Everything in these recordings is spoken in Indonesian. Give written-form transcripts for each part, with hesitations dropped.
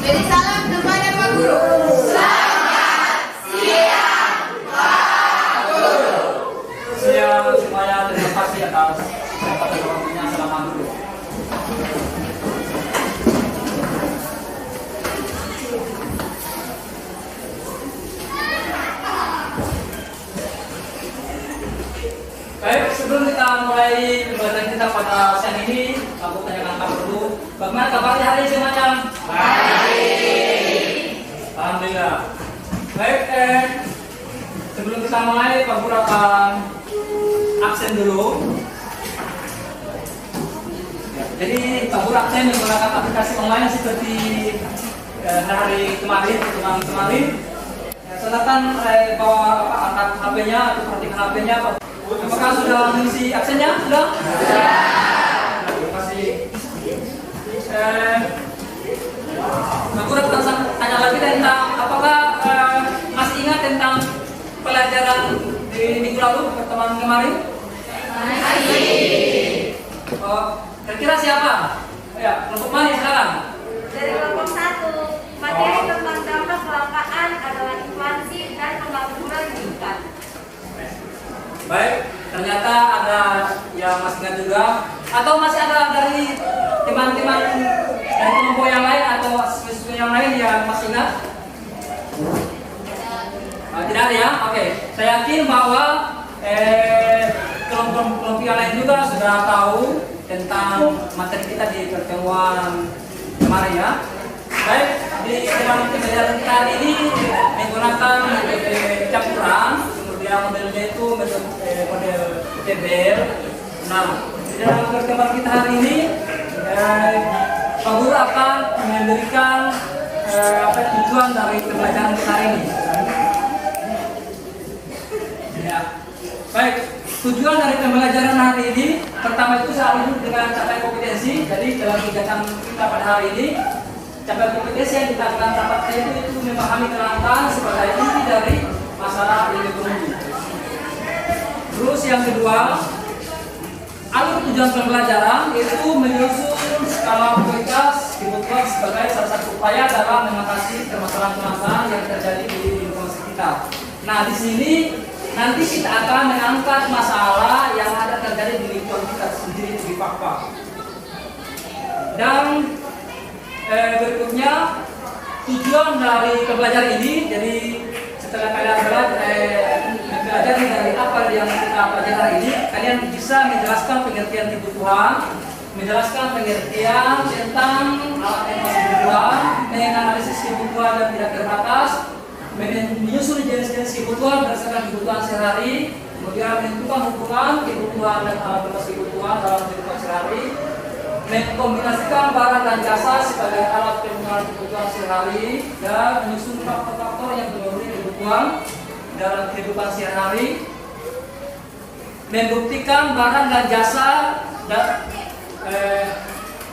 Beri salam kepada Pak Guru. Selamat siang, Pak Guru. Siang semuanya, terima kasih atas kesempatan waktunya. Selamat dulu. Baik, sebelum kita mulai pembelajaran kita pada siang ini, aku tanyakan kabar dulu. Bagaimana kabarnya hari ini semuanya? Baik. Alhamdulillah. Baik, sebelum kita mulai, Pak Guru akan absen dulu. Ya, jadi Pak Guru absen menggunakan aplikasi online seperti hari kemarin, pertemuan kemarin. Ya, silakan bawa angkat HP-nya atau perhatikan HP-nya. Apakah sudah mengisi absennya? Sudah? Sudah. Terima kasih. Pak Guru akan tanya lagi tentang apakah masih ingat tentang pelajaran di minggu lalu pertemuan kemarin? Masih. Oh, kira-kira siapa? Ya, kelompok mana silakan? Dari kelompok 1, materi tentang dampak kelangkaan adalah inflasi dan pengangguran di hutan. Baik, ternyata ada yang masih ingat juga, atau masih ada dari teman-teman dari kelompok yang lain atau siswa yang lain yang masih ingat? Tidak ada ya? Oke, saya yakin bahwa kelompok yang lain juga sudah tahu tentang materi kita di pertemuan kemarin ya. Baik, di dalam pembelajaran kita hari ini menggunakan metode campuran, kemudian modelnya itu model TBL. Nah, di dalam pertemuan kita hari ini Pak Guru akan memberikan tujuan dari pembelajaran kita hari ini. Ya. Baik, tujuan dari pembelajaran hari ini pertama itu saya ujuk dengan capaian kompetensi. Jadi dalam kegiatan kita pada hari ini, capaian kompetensi yang kita akan dapatkan itu memahami kelangkaan sebagai inti dari masalah ilmu ekonomi. Terus yang kedua, alur tujuan pembelajaran itu menyusun skala prioritas kebutuhan sebagai salah satu upaya dalam mengatasi permasalahan-permasalahan yang terjadi di lingkungan sekitar. Nah, di sini nanti kita akan mengangkat masalah yang ada terjadi di lingkungan kita sendiri di fakta. Dan berikutnya tujuan dari pembelajaran ini, jadi setelah kalian belajar dari apa yang kita pelajari hari ini, kalian bisa menjelaskan pengertian kebutuhan, menjelaskan pengertian tentang alat kebutuhan, menganalisis kebutuhan yang tidak terbatas, menyusun jenis-jenis kebutuhan berdasarkan kebutuhan sehari, kemudian menentukan hubungan kebutuhan dan alat kebutuhan dalam kehidupan sehari, mengkombinasikan barang dan jasa sebagai alat pemenuhan kebutuhan sehari, dan menyusun faktor-faktor yang memenuhi kebutuhan dalam kehidupan sehari, membuktikan barang dan jasa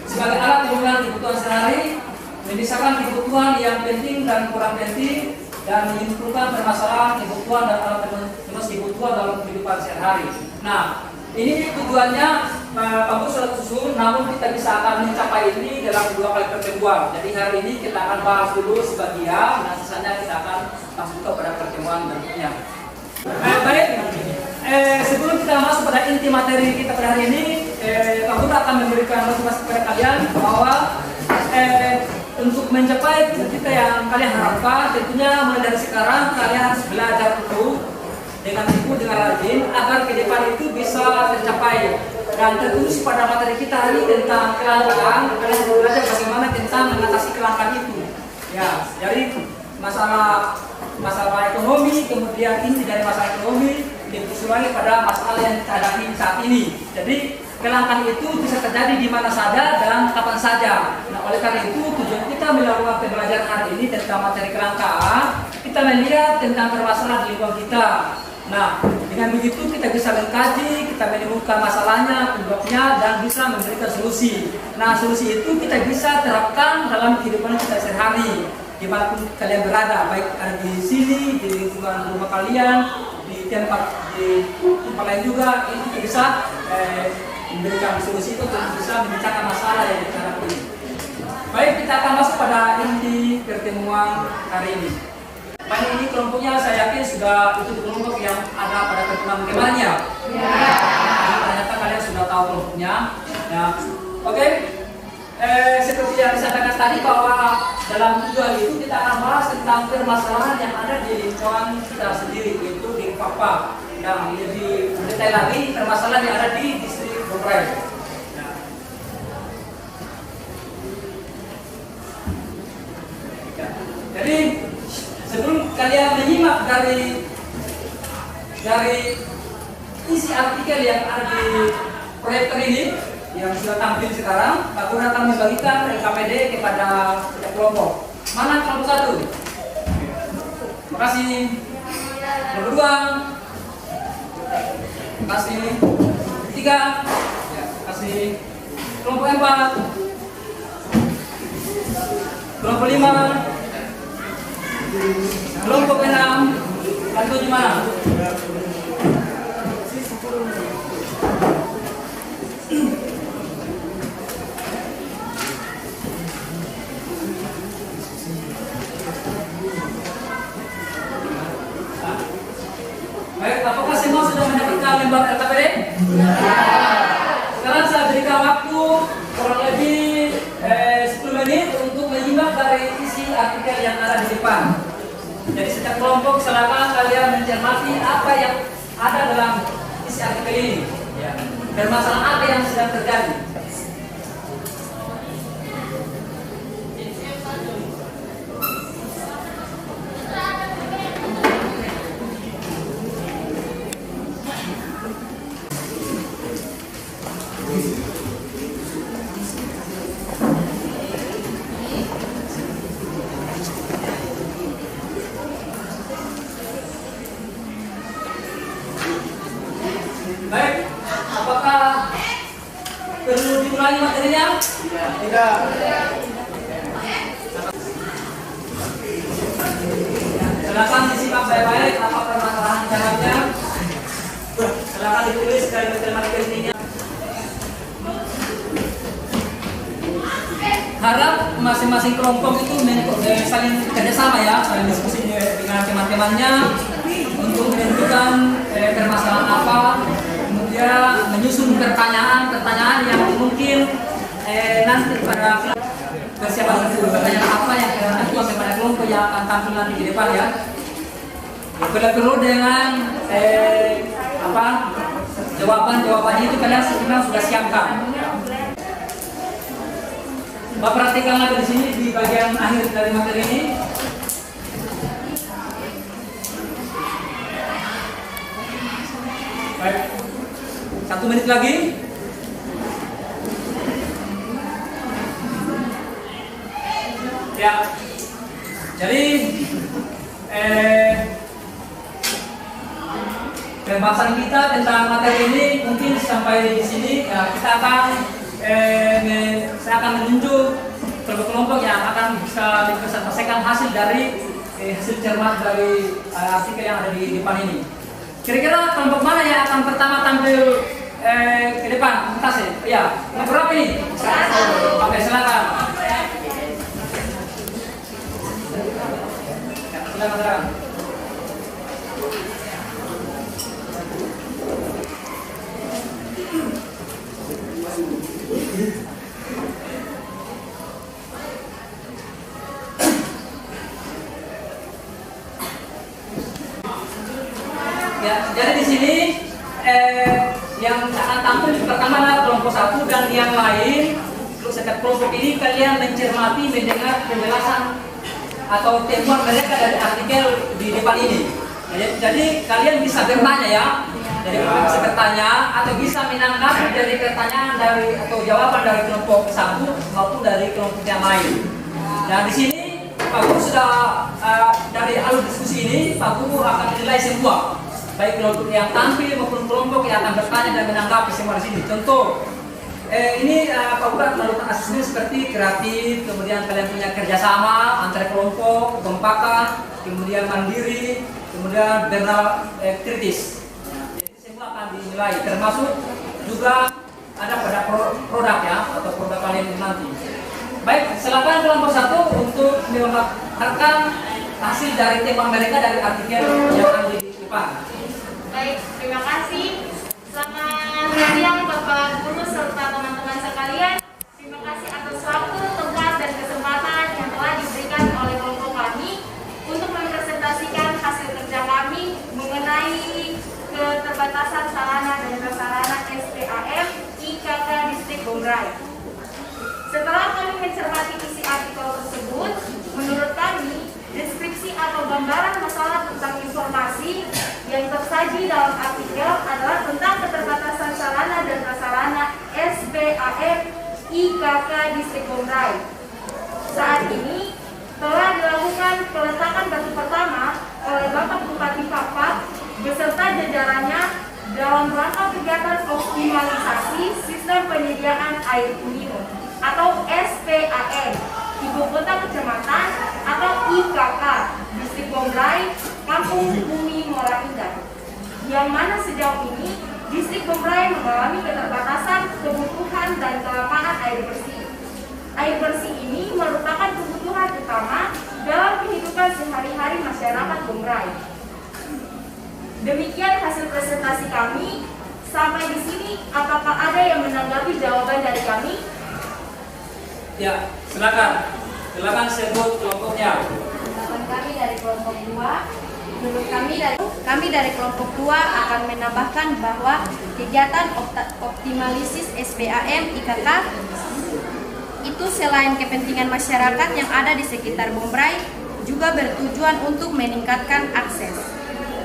sebagai alat pemenuhan kebutuhan sehari, memisahkan kebutuhan yang penting dan kurang penting, dan menyimpulkan permasalahan kebutuhan dan alat pemenuhan kebutuhan dalam kehidupan sehari. Nah, ini tujuannya Pak Guru sudah susun, namun kita bisa akan mencapai ini dalam 2 kali pertemuan. Jadi hari ini kita akan bahas dulu sebagian, dan sisanya kita akan masuk pada pertemuan berikutnya. Baik, sebelum kita masuk pada inti materi kita pada hari ini, Pak Guru akan memberikan motivasi kepada kalian bahwa untuk mencapai cita yang kalian harapkan, tentunya mulai dari sekarang kalian harus belajar dulu dengan tekun, dengan rajin, agar ke depan itu bisa tercapai. Dan tertulis pada materi kita hari tentang kelangkaan, kalian harus belajar bagaimana tentang mengatasi kelangkaan itu. Ya, dari masalah ekonomi, kemudian inti dari masalah ekonomi disusulkan pada masalah yang kita hadapi saat ini. Jadi kelangkaan itu bisa terjadi di mana saja dan kapan saja. Nah, oleh karena itu tujuan kita melakukan pembelajaran hari ini tentang materi kelangkaan, kita melihat tentang permasalahan di lingkungan kita. Nah, dengan begitu kita bisa mengkaji, kita menemukan masalahnya, penyebabnya, dan bisa memberikan solusi. Nah, solusi itu kita bisa terapkan dalam kehidupan kita sehari-hari, dimanapun kalian berada, baik ada di sini, di lingkungan rumah kalian, di tempat lain juga, ini kita bisa memberikan solusi itu untuk bisa memecahkan masalah yang kita hadapi. Baik, kita akan masuk pada inti pertemuan hari ini. Pagi ini kelompoknya saya yakin sudah itu kelompok yang ada pada pertemuan kemarinnya. Ternyata kalian sudah tahu kelompoknya. Nah, oke. Seperti yang disampaikan tadi bahwa dalam tujuan itu kita akan bahas tentang permasalahan yang ada di lingkungan kita sendiri, yaitu di Papua. Yang lebih detail lagi permasalahan yang ada di distrik Bograi. Jadi sebelum kalian menyimak dari isi artikel yang ada di proyektor ini yang sudah tampil sekarang, Pak Guru akan membagikan LKPD kepada setiap kelompok. Mana kelompok satu? Terima kasih. Kelompok dua. Terima kasih. Tiga. Ya, terima kasih. Kelompok empat. Kelompok lima. Kelompok 6, lalu gimana? Baik, apakah semua sudah mendapatkan lembar LKPD? Sekarang saya berikan waktu kurang lebih 10 menit untuk menyimak dari isi artikel yang ada di depan. Jadi setiap kelompok silakan kalian mencermati apa yang ada dalam isi artikel ini. Ya. Permasalahan apa yang sedang terjadi. Baik, apakah perlu diulangi materinya? Tidak. Silakan disimak baik-baik apa permasalahan caranya. Silakan ditulis dari materi intinya. Harap masing-masing kelompok itu saling kerjasama ya, saling diskusi dengan teman-temannya untuk menentukan permasalahan apa. Kemudian menyusun pertanyaan yang mungkin nanti pada persiapan pertanyaan apa yang akan kepada kelompok yang akan tampil nanti di depan ya. Bila perlu dengan jawabannya itu kalian sebenarnya sudah siapkan. Bapak perhatikan lagi di sini di bagian akhir dari materi ini. Baik. 1 menit lagi. Ya. Jadi pembahasan kita tentang materi ini mungkin sampai di sini. Ya, kita akan saya akan menunjuk kelompok-kelompok yang akan bisa dipresentasikan hasil dari hasil cermat dari artikel yang ada di depan ini. Kira-kira kelompok mana yang akan pertama tampil ke depan? Entah sih. Ya, kelompok berapa ini? Oke, silakan. Silakan. Ya, jadi di sini yang akan tampil pertama adalah kelompok 1 dan yang lain. Setiap kelompok ini kalian mencermati, mendengar penjelasan atau temuan mereka dari artikel di depan ini. Jadi kalian bisa bertanya ya. Jadi kalian bisa bertanya atau bisa menanggapi dari pertanyaan dari atau jawaban dari kelompok 1 maupun dari kelompok yang lain. Nah di sini Pak Guru sudah dari alur diskusi ini Pak Guru akan menilai semua, baik kelompok yang tampil maupun kelompok yang akan bertanya dan menanggapi semua di sini. Contoh, ini Pak Guru akan melakukan asesmen seperti kreatif, kemudian kalian punya kerjasama antar kelompok, kekompakan, kemudian mandiri, kemudian benar kritis. Jadi semua akan dinilai, termasuk juga ada pada produk ya atau produk kalian nanti. Baik, silakan kelompok 1 untuk memaparkan hasil dari temuan mereka dari artikel yang ada di depan. Baik, terima kasih. Selamat siang Bapak Guru serta teman-teman sekalian. Terima kasih atas waktu, tempat, dan kesempatan yang telah diberikan oleh kelompok kami untuk mempresentasikan hasil kerja kami mengenai keterbatasan sarana dan prasarana SPAM IKK Distrik Bonggrai. Setelah kami mencermati isi artikel tersebut, menurut kami, deskripsi atau gambaran masalah tentang informasi yang tersaji dalam artikel adalah tentang keterbatasan sarana dan prasarana SPAM IKK Distrik Bonggrai. Saat ini telah dilakukan peletakan batu pertama oleh Bapak Bupati Papak beserta jajarannya dalam rangka kegiatan optimalisasi sistem penyediaan air minum atau SPAM Ibu Kota Kecamatan atau IKK Distrik Bonggrai Kampung Bumi Muara Indah, yang mana sejauh ini Distrik Bonggrai mengalami keterbatasan kebutuhan dan kelangkaan air bersih. Air bersih ini merupakan kebutuhan utama dalam kehidupan sehari-hari masyarakat Bonggrai. Demikian hasil presentasi kami. Sampai di sini, apakah ada yang menanggapi jawaban dari kami? Ya, silakan. Silakan sebut kelompoknya. Jawaban kami dari kelompok 2. Menurut kami dari kelompok 2 akan menambahkan bahwa kegiatan optimalisis SPAM IKK itu selain kepentingan masyarakat yang ada di sekitar Bonggrai juga bertujuan untuk meningkatkan akses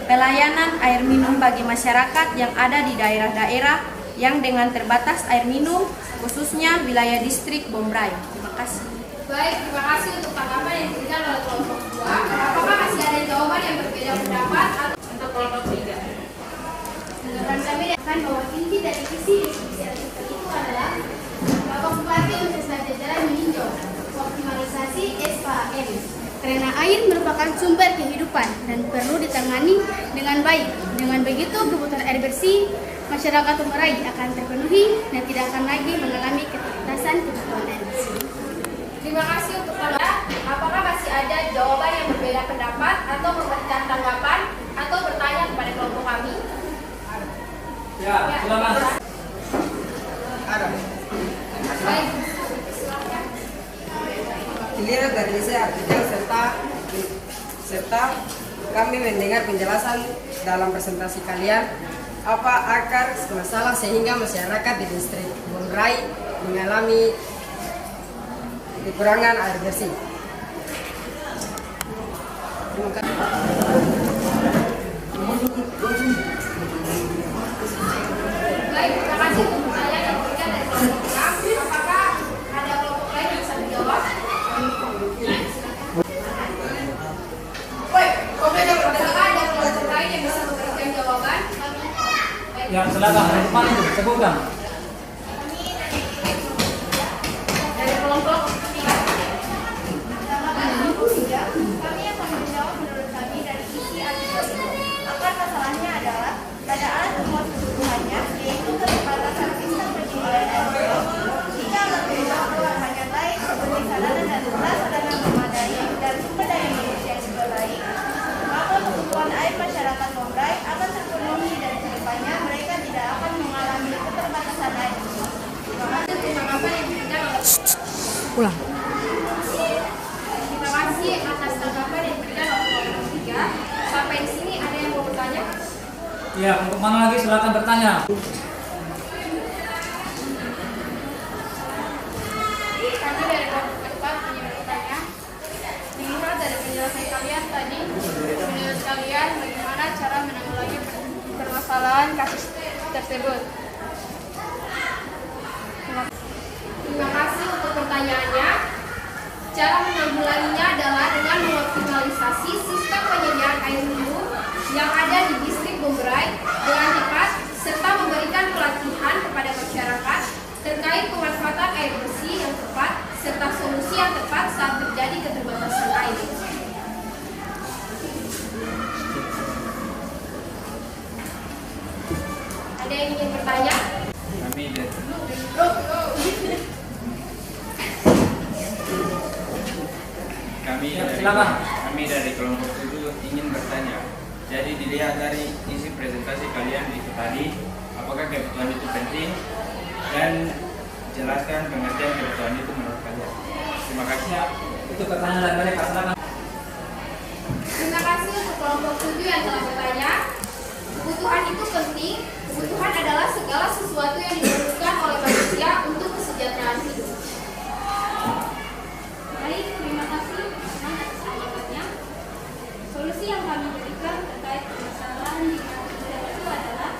pelayanan air minum bagi masyarakat yang ada di daerah-daerah yang dengan terbatas air minum, khususnya wilayah distrik Bonggrai. Terima kasih. Baik, terima kasih untuk tanggapan yang diberikan oleh kelompok 2. Apakah masih ada jawaban yang berbeda pendapat untuk kelompok 3? Menurut kami akan bahwa inti dari visi artikel itu adalah Bapak Bupati beserta jajaran meninjau optimalisasi SPAM karena air merupakan sumber kehidupan dan perlu ditangani dengan baik. Dengan begitu, kebutuhan air bersih masyarakat Bonggrai akan terpenuhi dan tidak akan lagi mengalami keterbatasan kebutuhan air bersih. Terima kasih untuk Anda. Apakah masih ada jawaban yang berbeda pendapat atau memberikan tanggapan atau bertanya kepada kelompok kami? Ya, silakan. Baik. Dilihat dari isi artikel serta kami mendengar penjelasan dalam presentasi kalian apa akar masalah sehingga masyarakat di distrik Bonggrai mengalami kekurangan air bersih. Terima kasih. Baik, terima kasih untuk pertanyaan yang diberikan dari kelompok 6. Apakah ada kelompok lain yang bisa menjawab? Apakah ada kelompok lain yang bisa memberikan jawaban? Baik. Ya, silakan. Mana itu? Sebutkan. Dari kelompok 3, kami akan menjawab menurut kami dari isi artikel itu. Akar masalahnya adalah pada alat pemuat kebutuhannya, yaitu keterbatasan sistem penyediaan air bersih. Jika alat pemuat hanya baik seperti sarana dan prasarana memadai dan sumber daya manusia yang juga baik, maka kebutuhan air masyarakat Bonggrai akan terpenuhi dan kedepannya mereka tidak akan mengalami keterbatasan air. Terima kasih untuk tanggapan yang diberikan oleh Pulang. Terima kasih atas tanggapan yang diberikan oleh kelompok 3. Sampai di sini ada yang mau bertanya? Ya, untuk mana lagi silakan bertanya. Kami dari kelompok 4 punya bertanya. Dilihat dari penjelasan kalian tadi, menurut kalian bagaimana cara menanggulangi permasalahan kasus tersebut? Terima kasih untuk pertanyaannya. Cara menanggulanginya adalah dengan mengoptimalisasi sistem penyediaan air minum yang ada di distrik Bonggrai dengan tepat serta memberikan pelatihan kepada masyarakat terkait pemanfaatan air bersih yang tepat serta solusi yang tepat saat terjadi keterbatasan air. Ada yang ingin bertanya? silakan. Kami dari kelompok 7 ingin bertanya. Jadi dilihat dari isi presentasi kalian itu tadi, apakah kebutuhan itu penting dan jelaskan pengertian kebutuhan itu menurut kalian. Terima kasih. Ya, itu pertanyaan dari mereka, silakan. Terima kasih untuk kelompok 7 yang telah bertanya. Kebutuhan itu penting. Kebutuhan adalah segala sesuatu yang dibutuhkan oleh manusia untuk kesejahteraan hidup. Baik, terima kasih atas jawabannya. Solusi yang kami berikan terkait permasalahan di Indonesia itu adalah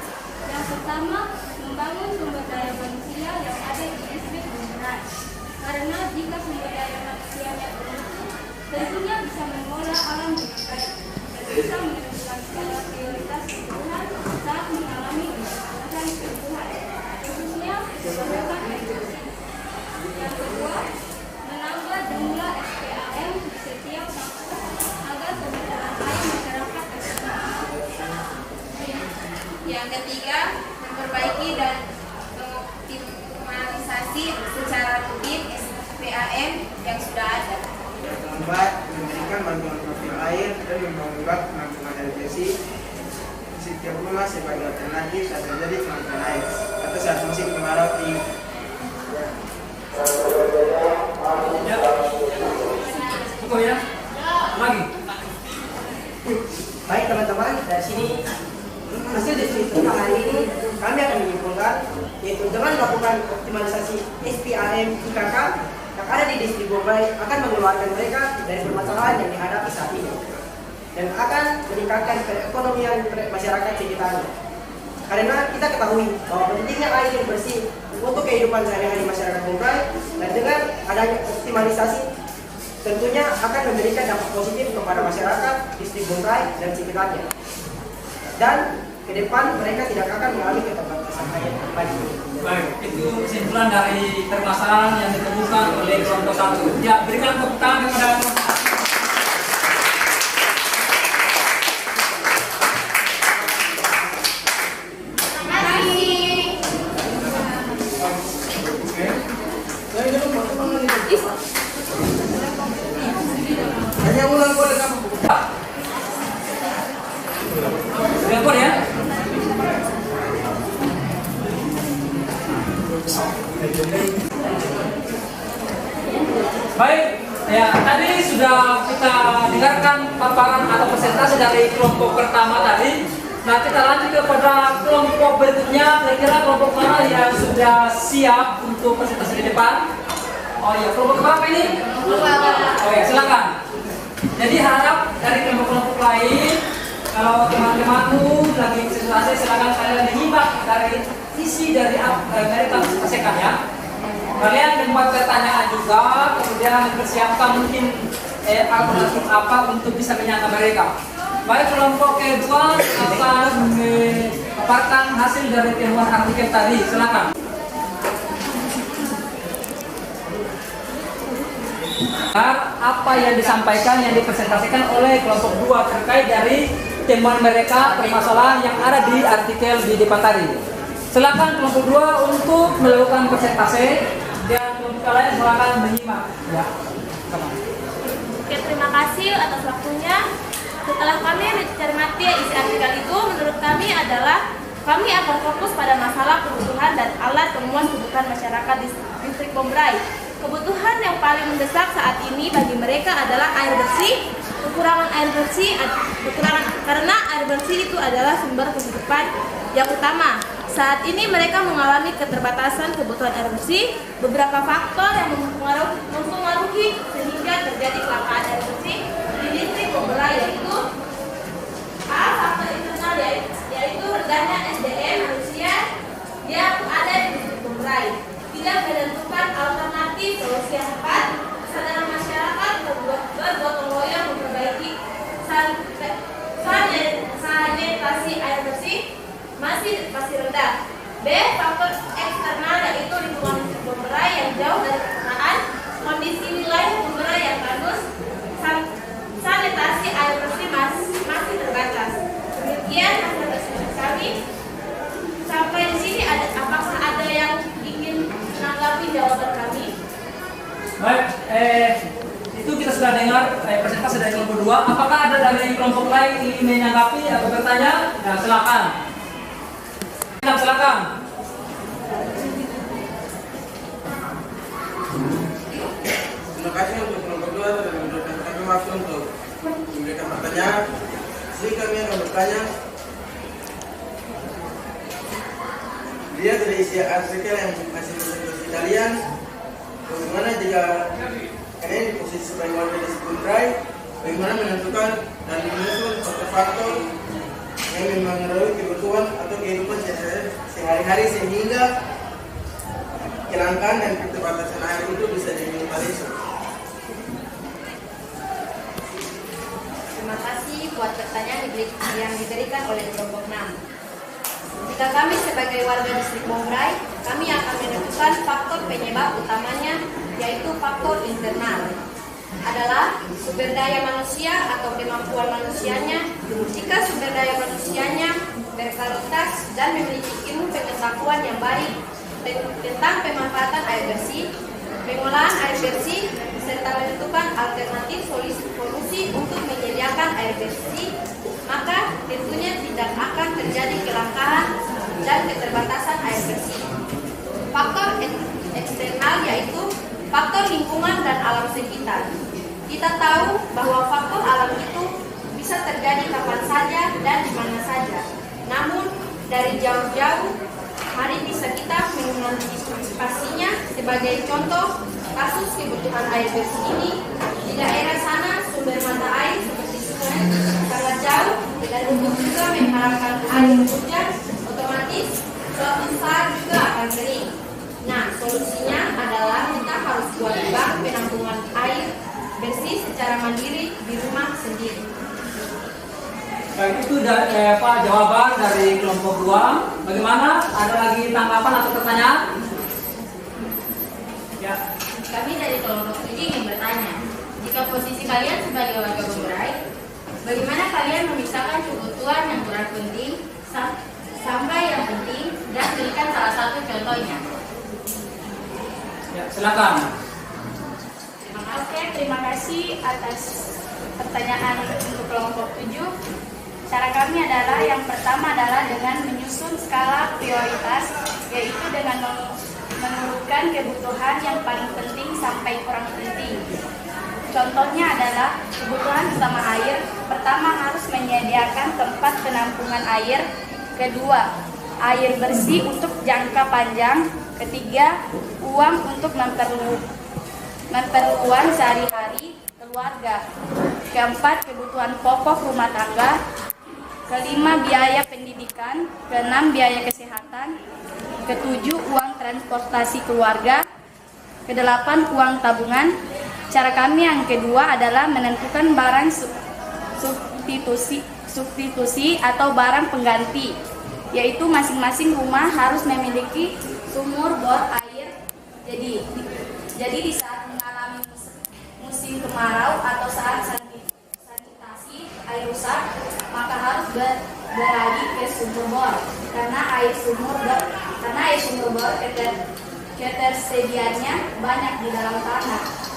yang pertama, membangun sumber daya manusia yang ada di distrik Bumberai. Karena jika sumber daya manusianya bermutu, tentunya bisa mengelola alam dengan baik dan bisa menentukan skala prioritas kebutuhan saat mengalami permasalahan kebutuhan, khususnya kebutuhan air bersih. Yang kedua, menambah jumlah SPAM di setiap kampus agar kebutuhan air masyarakat terpenuhi. Yang ketiga, memperbaiki dan mengoptimalisasi secara rutin SPAM yang sudah ada. Yang keempat, memberikan bantuan profil air dan membuat penampungan air bersih di setiap rumah sebagai alternatif saat terjadi kelangkaan air atau saat musim kemarau tinggi. Ya. Cukup ya? Lagi. Baik teman-teman, dari sini hasil diskusi tentang hari ini kami akan menyimpulkan yaitu dengan melakukan optimalisasi SPAM IKK yang ada di distrik Bumberai akan mengeluarkan mereka dari permasalahan yang dihadapi saat ini dan akan meningkatkan perekonomian masyarakat sekitarnya. Karena kita ketahui bahwa pentingnya air yang bersih untuk kehidupan sehari-hari masyarakat Bumberai dan dengan adanya optimalisasi tentunya akan memberikan dampak positif kepada masyarakat distrik Bumberai dan sekitarnya. Dan ke depan mereka tidak akan mengalami keterbatasan air lagi. Baik, itu kesimpulan dari permasalahan yang ditemukan oleh kelompok 1. Ya, berikan tepuk tangan kepada kelompok 1. Hanya ulang boleh kamu. Telepon ya. Baik, ya tadi sudah kita dengarkan paparan atau presentasi dari kelompok pertama tadi. Nah, kita lanjut kepada kelompok berikutnya. Kira-kira kelompok mana yang sudah siap untuk presentasi di depan? Oh iya, kelompok berapa ini? Oh ya, silakan. Jadi harap dari kelompok-kelompok lain, kalau teman-temanmu lagi presentasi, silakan kalian menyimak dari isi dari mereka presentasikan ya. Kalian membuat pertanyaan juga, kemudian mempersiapkan mungkin alternatif apa untuk bisa menyangka mereka. Baik, kelompok kedua akan memaparkan hasil dari temuan artikel tadi. Silakan. Apa yang disampaikan, yang dipresentasikan oleh kelompok 2 terkait dari temuan mereka permasalahan yang ada di artikel di depan tadi. Silakan kelompok 2 untuk melakukan presentasi dan kelompok lain silakan menyimak. Ya. Oke, terima kasih atas waktunya. Setelah kami mencermati isi artikel itu, menurut kami adalah kami akan fokus pada masalah kebutuhan dan alat pemenuhan kebutuhan masyarakat di distrik Bumberai. Kebutuhan yang paling mendesak saat ini bagi mereka adalah air bersih. Kekurangan air bersih karena air bersih itu adalah sumber kehidupan yang utama. Saat ini mereka mengalami keterbatasan kebutuhan air bersih. Beberapa faktor yang mempengaruhi sehingga terjadi kelangkaan air bersih di distrik Bumberai yaitu faktor internal yaitu rendahnya SDM manusia yang ada di distrik Bumberai. Tidak menentukan alternatif solusi yang tepat, kesadaran masyarakat bergotong royong memperbaiki sanitasi air bersih masih rendah. B. Faktor eksternal yaitu lingkungan Bumberai yang jauh dari perkotaan, kondisi wilayah Bumberai yang bagus, sanitasi air bersih masih terbatas. Demikian hasil diskusi kami. Sampai di sini apakah ada yang ingin menanggapi jawaban kami? Baik, di Itu kita sudah dengar presentasi dari kelompok 2. Apakah ada dari kelompok lain ingin menanggapi atau bertanya? Nah, silakan. Silakan. Terima kasih untuk kelompok 2 dan memberikan kami waktu untuk memberikan pertanyaan. Jadi kami akan bertanya. Lihat dari isi artikel yang masih menjadi kalian, bagaimana jika kalian di posisi sebagai warga desa Bumbrai, bagaimana menentukan dan menyusun faktor-faktor yang mempengaruhi kebutuhan atau kehidupan sehari-hari sehingga kelangkaan dan keterbatasan air itu bisa diminimalisir. Terima kasih buat pertanyaan yang diberikan oleh kelompok 6. Jika kami sebagai warga distrik Bumbrai, kami akan menentukan faktor penyebab utamanya, yaitu faktor internal. Adalah sumber daya manusia atau kemampuan manusianya. Jika sumber daya manusianya berkualitas dan memiliki ilmu pengetahuan yang baik tentang pemanfaatan air bersih, pengolahan air bersih, serta menentukan alternatif solusi untuk menyediakan air bersih, maka tentunya tidak akan terjadi kelangkaan dan keterbatasan air bersih. Faktor eksternal yaitu faktor lingkungan dan alam sekitar. Kita tahu bahwa faktor alam itu bisa terjadi kapan saja dan di mana saja. Namun dari jauh-jauh mari bisa kita mengantisipasinya. Sebagai contoh, kasus kebutuhan air bersih ini di daerah sana sumber mata air seperti sungai sangat jauh dan untuk juga mengharapkan air hujan, otomatis suatu saat juga akan kering. Nah, solusinya adalah kita harus buat bank penampungan air bersih secara mandiri di rumah sendiri. Baik, itu Pak jawaban dari kelompok 2. Bagaimana? Ada lagi tanggapan atau pertanyaan? Ya. Kami dari kelompok 7 ingin bertanya, jika posisi kalian sebagai warga Bumbrai, bagaimana kalian memisahkan kebutuhan yang kurang penting sampai yang penting dan berikan salah satu contohnya? Ya, silakan. Oke, terima kasih atas pertanyaan untuk kelompok 7. Cara kami adalah yang pertama adalah dengan menyusun skala prioritas, yaitu dengan menurunkan kebutuhan yang paling penting sampai kurang penting. Contohnya adalah kebutuhan utama air. Pertama harus menyediakan tempat penampungan air. Kedua, air bersih untuk jangka panjang. Ketiga, uang untuk memperluan sehari-hari keluarga. Keempat, kebutuhan pokok rumah tangga. Kelima, biaya pendidikan. Keenam, biaya kesehatan. Ketujuh, uang transportasi keluarga. Kedelapan, uang tabungan. Cara kami yang kedua adalah menentukan barang substitusi atau barang pengganti, yaitu masing-masing rumah harus memiliki sumur bor air. Jadi di saat mengalami musim kemarau atau saat sanitasi air rusak, maka harus beralih ke sumur bor karena air sumur bor ketersediaannya banyak di dalam tanah.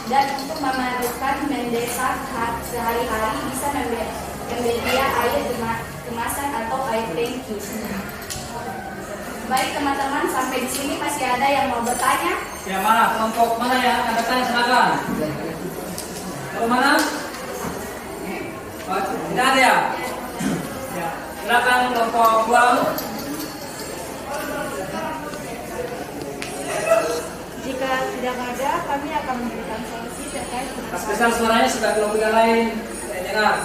Dan untuk memerlukan mendesak sehari-hari bisa membedia air kemasan atau air tangki. Baik teman-teman, sampai di sini masih ada yang mau bertanya? Ya, mana? Kelompok mana yang akan bertanya? Silakan. Kelompok mana? Tidak ada ya? Ya. Silakan kelompok 2. Jika tidak ada, kami akan memberikan solusi terkait Mas besar suaranya sudah kelompok yang lain. Saya dengar.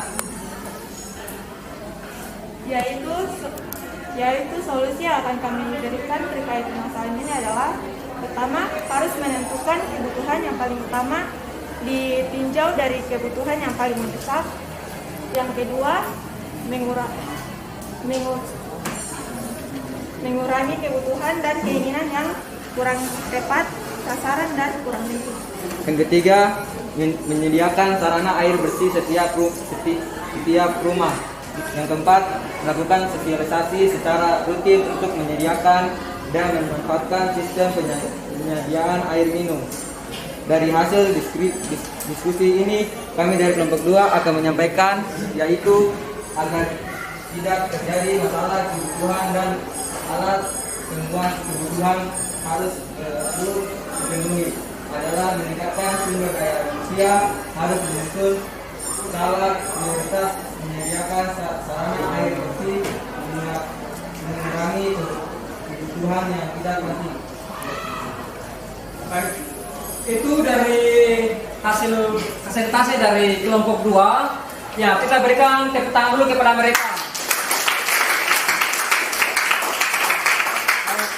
Yaitu solusi yang akan kami berikan terkait masalah ini adalah: pertama, harus menentukan kebutuhan yang paling utama, ditinjau dari kebutuhan yang paling mendesak. Yang kedua, mengurangi kebutuhan dan keinginan yang kurang tepat sasaran dan kurang penting. Yang ketiga, menyediakan sarana air bersih setiap rumah. Yang keempat, melakukan sterilisasi secara rutin untuk menyediakan dan memanfaatkan sistem penyediaan air minum. dari hasil diskusi ini, kami dari kelompok 2 akan menyampaikan, yaitu agar tidak terjadi masalah kebutuhan dan alat semua kebutuhan harus dipenuhi, adalah meningkatkan sumber daya manusia, harus menyusun skala prioritas, menyediakan sarana air bersih, mengurangi kebutuhan yang tidak penting. Baik, itu dari hasil presentasi dari kelompok 2. Ya, kita berikan tepuk tangan dulu kepada mereka.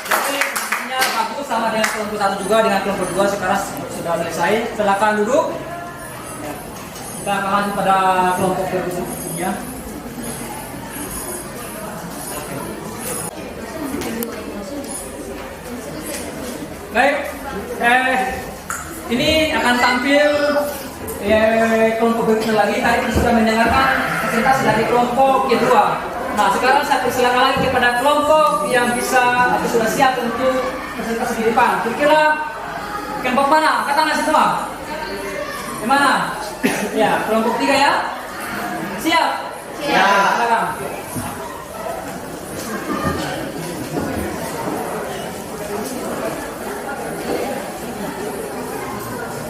Jadi posisinya bagus sama dengan kelompok 1 juga, dengan kelompok 2 sekarang sudah selesai. Silakan duduk. Ya, kita akan lanjut pada kelompok berikutnya. Baik, ini akan tampil kelompok berikutnya lagi. Tadi kita sudah mendengarkan presentasi dari kelompok kedua. Nah, sekarang saya persilakan lagi kepada kelompok yang bisa atau sudah siap untuk presentasi di depan. Kira-kira kelompok mana? Katakan semua. Di mana? Ya, kelompok 3 ya. Siap? Siap. Silakan.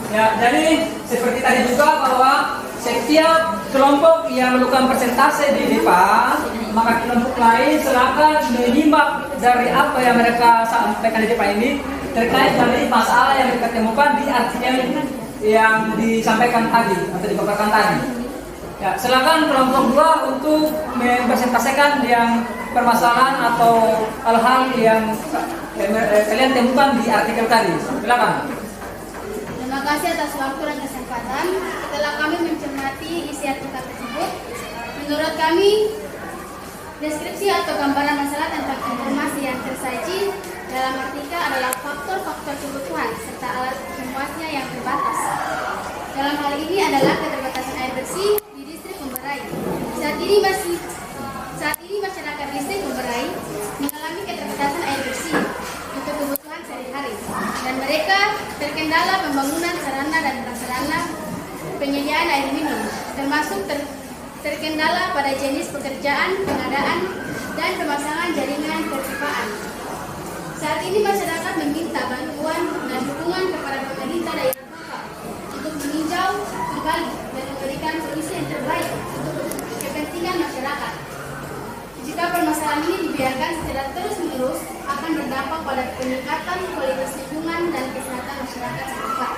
Ya, jadi seperti tadi juga bahwa setiap kelompok yang melakukan presentasi di depan, maka kelompok lain silakan menyimak dari apa yang mereka sampaikan di depan ini terkait dari masalah yang mereka temukan di artikel yang disampaikan tadi atau dipaparkan tadi. Ya, silakan kelompok 2 untuk mempresentasikan yang permasalahan atau hal-hal yang kalian temukan di artikel tadi. Silakan. Terima kasih atas waktu dan kesempatan. Setelah kami mencermati isi artikel tersebut, menurut kami deskripsi atau gambaran masalah tentang informasi yang tersaji dalam artikel adalah faktor-faktor kebutuhan serta alat pemuasnya yang terbatas. Dalam hal ini adalah keterbatasan air bersih di distrik Pemberai. Saat ini masyarakat distrik Pemberai mengalami keterbatasan air bersih untuk kebutuhan sehari-hari, dan mereka terkendala pembangunan sarana dan prasarana penyediaan air minum, termasuk terkendala pada jenis pekerjaan, pengadaan, dan pemasangan jaringan perpipaan. Saat ini masyarakat meminta bantuan dan dukungan kepada pemerintah daerah lokal untuk meninjau kembali dan memberikan solusi yang terbaik untuk kepentingan masyarakat. Jika permasalahan ini dibiarkan secara terus-menerus, akan berdampak pada peningkatan kualitas lingkungan dan kesehatan masyarakat setempat.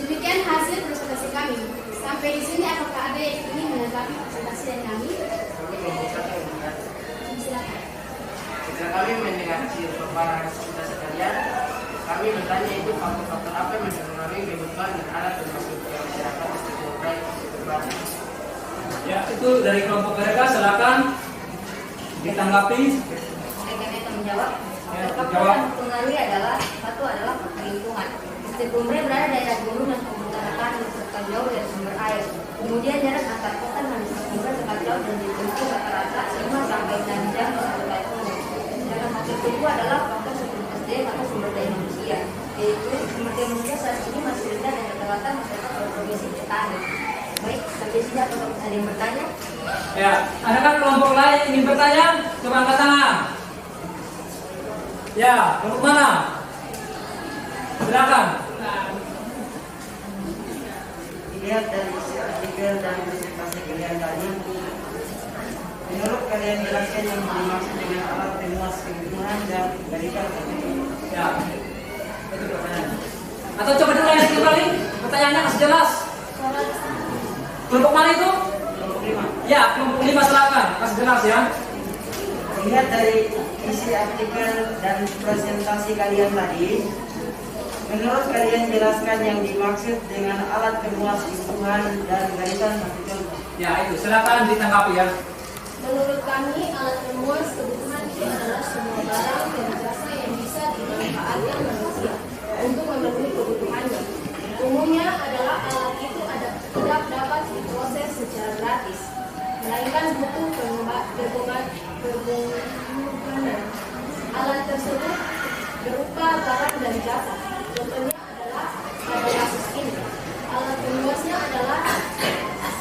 Demikian hasil presentasi kami. Sampai di sini, apakah ada yang ingin menanggapi presentasi dari kami? Silakan. Setelah kami mendengar hasil paparan presentasi kalian, kami bertanya itu faktor-faktor apa yang mempengaruhi kebutuhan dan alat termasuk masyarakat di sekitar terbatas. Ya, itu dari kelompok mereka. Silakan ditanggapi. Mereka menjawab. Ya, Faktor yang mempengaruhi adalah satu adalah faktor lingkungan. Distrik Pemberai berada di daerah gunung dan pemutaran serta jauh dari sumber air. Kemudian jarak antar kota dan distrik Pemberai sangat jauh dan ditempuh rata-rata 5 sampai 6 jam untuk naik gunung. Dan faktor kedua adalah faktor seperti SDM atau sumber daya manusia. Yaitu sumber daya manusia saat ini masih rendah dan rata-rata masyarakat berprofesi petani. Baik, sampai sini apakah ada yang bertanya? Ya, adakah kelompok lain yang ingin bertanya? Coba angkat tangan. Ya, kelompok mana? Silakan. Dilihat dari isi artikel dan presentasi kalian tadi, menurut kalian jelaskan yang dimaksud dengan alat pemuas kebutuhan dan berikan Ya, itu pertanyaan. Atau coba ditanya kembali, pertanyaannya masih jelas. Kelompok mana itu? kelompok 5. Ya, kelompok 5 silakan, masih jelas ya. Dilihat dari isi artikel dan presentasi kalian tadi, menurut kalian jelaskan yang dimaksud dengan alat pemuas kebutuhan dan berikan satu contoh. Ya, itu silakan ditanggapi ya. Menurut kami, alat pemuas kebutuhan itu adalah semua barang dan jasa yang bisa dimanfaatkan manusia untuk memenuhi kebutuhannya. Umumnya adalah alat itu tidak dapat diproses secara gratis, melainkan butuh pengorbanan. Alat tersebut berupa barang dan jasa. Contohnya adalah pada kasus ini. Alat pemuasnya adalah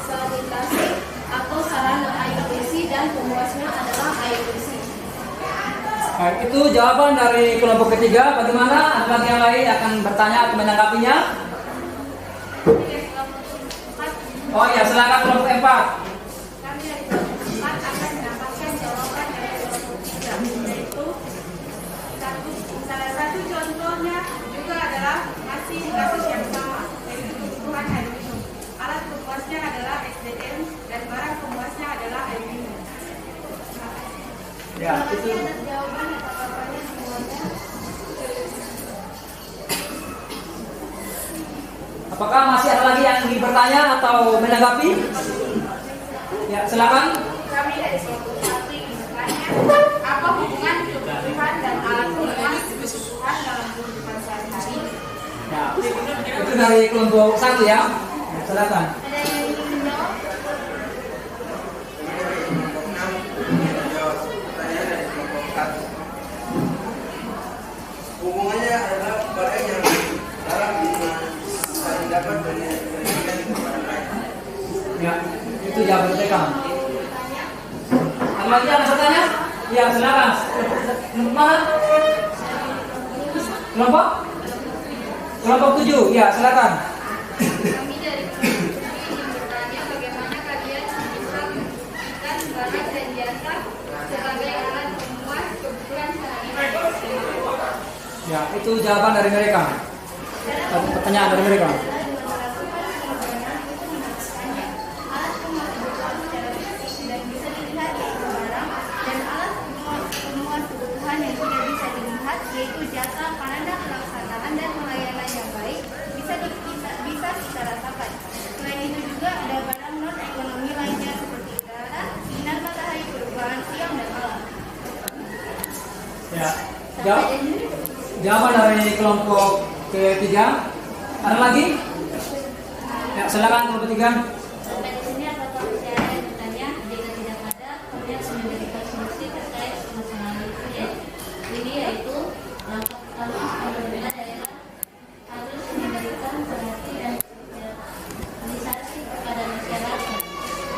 sanitasi atau sarana air bersih dan pemuasnya adalah air bersih. Baik, itu jawaban dari kelompok ketiga. Bagaimana anak yang lain akan bertanya atau menanggapinya? Oh ya, silakan kelompok 4. Kami dari kelompok 4 akan mendapatkan jawaban dari kelompok 3, yaitu salah satu contohnya juga adalah masih kasus yang sama, yaitu kebutuhan air minum. Alat pemuasnya adalah SDM dan barang pemuasnya adalah air minum. Ya, itu. Jawaban atas jawabannya semuanya. Apakah masih ada lagi yang ingin bertanya atau menanggapi? Ya, silakan. Kami dari kelompok 1 ingin bertanya, apa hubungan kebutuhan dan alat pemuas kebutuhan dalam kehidupan sehari-hari? Ya, itu dari kelompok 1 ya. Ya, silakan. Ada yang ingin menjawab? Kelompok 6 menjawab pertanyaan dari kelompok 1. Hubungannya adalah barang yang dalam hubungan saling dapat berikan kepada lain. Ya, itu jawaban mereka. Ada lagi yang mau bertanya? Ya, silakan. Kelompok mana? Kelompok 7. Ya, silakan. Kami dari kelompok 7 ingin bertanya bagaimana kalian bisa menjadikan barang dan jasa sebagai alat pemuas kebutuhan sehari-hari. Ya, itu jawaban dari mereka. Pertanyaan dari mereka. Alat pemuas kebutuhan secara fisik dan bisa dilihat yaitu barang, dan alat pemuas kebutuhan yang tidak bisa dilihat yaitu jasa, karena pelaksanaan dan pelayanan yang baik bisa kita rasakan. Selain itu juga ada barang non ekonomi lainnya seperti udara, sinar matahari, perubahan siang dan malam. Ya, jawaban dari kelompok ketiga. Ada lagi? Ya, silakan kelompok 3. Sampai di sini apakah masih ada yang bertanya? Jika tidak ada, kami akan memberikan solusi terkait permasalahan ini, yaitu langkah pertama, pemerintah daerah harus memberikan perhatian dan sosialisasi kepada masyarakat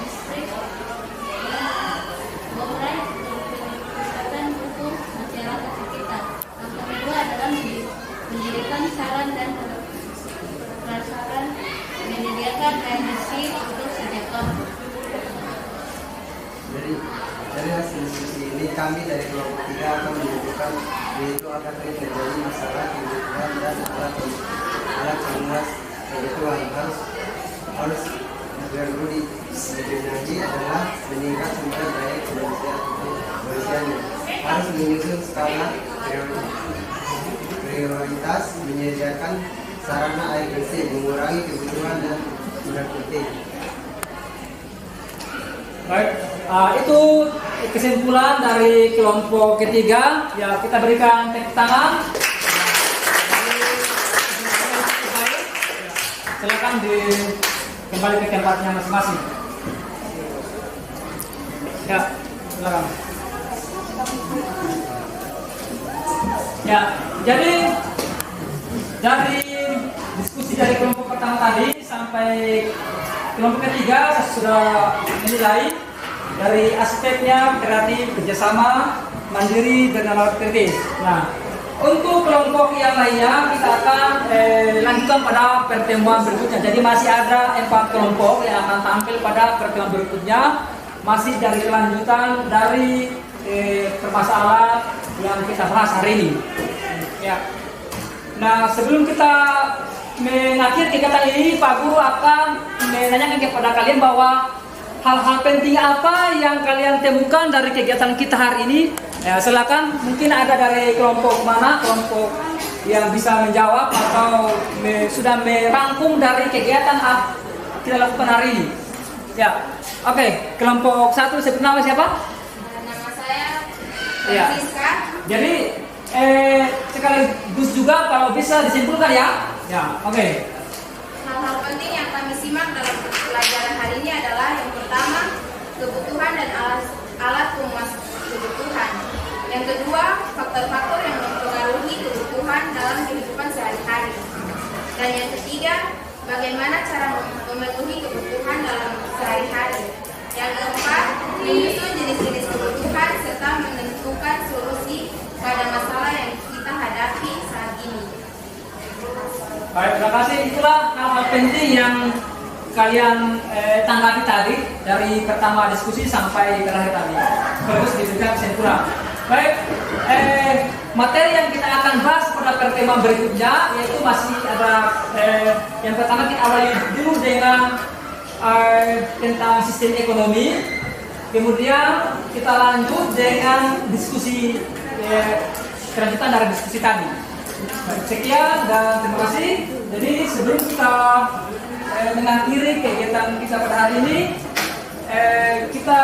distrik Bombray meningkatkan hukum masyarakat sekitar. Langkah kedua adalah mendirikan saran dan prasarana menyediakan air bersih untuk setiap orang. Dari hasil diskusi ini kami dari kelompok 3 akan menunjukkan yaitu akan terjadi masalah kebutuhan dan alat pemuas kebutuhan harus dulu dibenahi adalah meningkat sumber daya manusianya, harus menyusun skala prioritas, menyediakan sarana air bersih, mengurangi kebutuhan dan penting. Baik, itu kesimpulan dari kelompok ketiga. Ya, kita berikan tepuk tangan. Silakan kembali ke tempatnya masing-masing. Ya, silakan. Ya, jadi dari diskusi dari kelompok pertama tadi sampai kelompok ketiga sudah menilai dari aspeknya kreatif, kerjasama, mandiri, dan alat kritis. Nah, untuk kelompok yang lainnya kita akan lanjutkan pada pertemuan berikutnya. Jadi masih ada 4 kelompok yang akan tampil pada pertemuan berikutnya, masih dari kelanjutan dari permasalahan yang kita bahas hari ini. Ya. Nah, sebelum kita mengakhiri kegiatan ini, Pak Guru akan menanyakan kepada kalian bahwa hal-hal penting apa yang kalian temukan dari kegiatan kita hari ini. Ya, silakan, mungkin ada dari kelompok mana, kelompok yang bisa menjawab atau sudah merangkum dari kegiatan kita lakukan hari ini. Ya, oke. Kelompok 1 sebut nama siapa? Nama saya Ya. Francisca. Jadi sekaligus juga kalau bisa disimpulkan ya. Ya, oke. Hal-hal penting yang kami simak dalam pelajaran hari ini adalah yang pertama, kebutuhan dan alat pemuas kebutuhan. Yang kedua, faktor-faktor yang mempengaruhi kebutuhan dalam kehidupan sehari-hari. Dan yang ketiga, bagaimana cara memenuhi kebutuhan dalam sehari-hari. Yang keempat, menyusun jenis-jenis kebutuhan serta menentukan solusi pada masalah yang kita hadapi saat ini. Baik, terima kasih. Itulah hal-hal penting yang kalian tanggapi tadi dari pertama diskusi sampai terakhir tadi. Terus diberikan kesimpulan. Baik, materi yang kita akan bahas pada pertemuan berikutnya yaitu masih ada yang pertama kita awali dulu dengan tentang sistem ekonomi, kemudian kita lanjut dengan diskusi kelanjutan dari diskusi tadi. Baik, sekian dan terima kasih. Jadi sebelum kita mengakhiri kegiatan kita pada hari ini, kita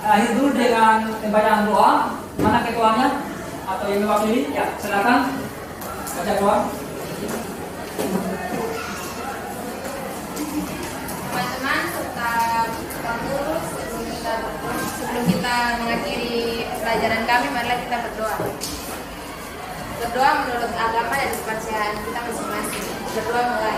akhir dulu dengan pembacaan doa. Mana ketuanya atau yang mewakili? Ya, silakan baca doa. Teman-teman serta Pak Guru, sebelum kita mengakhiri pelajaran kami, marilah kita berdoa. Berdoa menurut agama dan kepercayaan kita masing-masing. Berdoa mulai.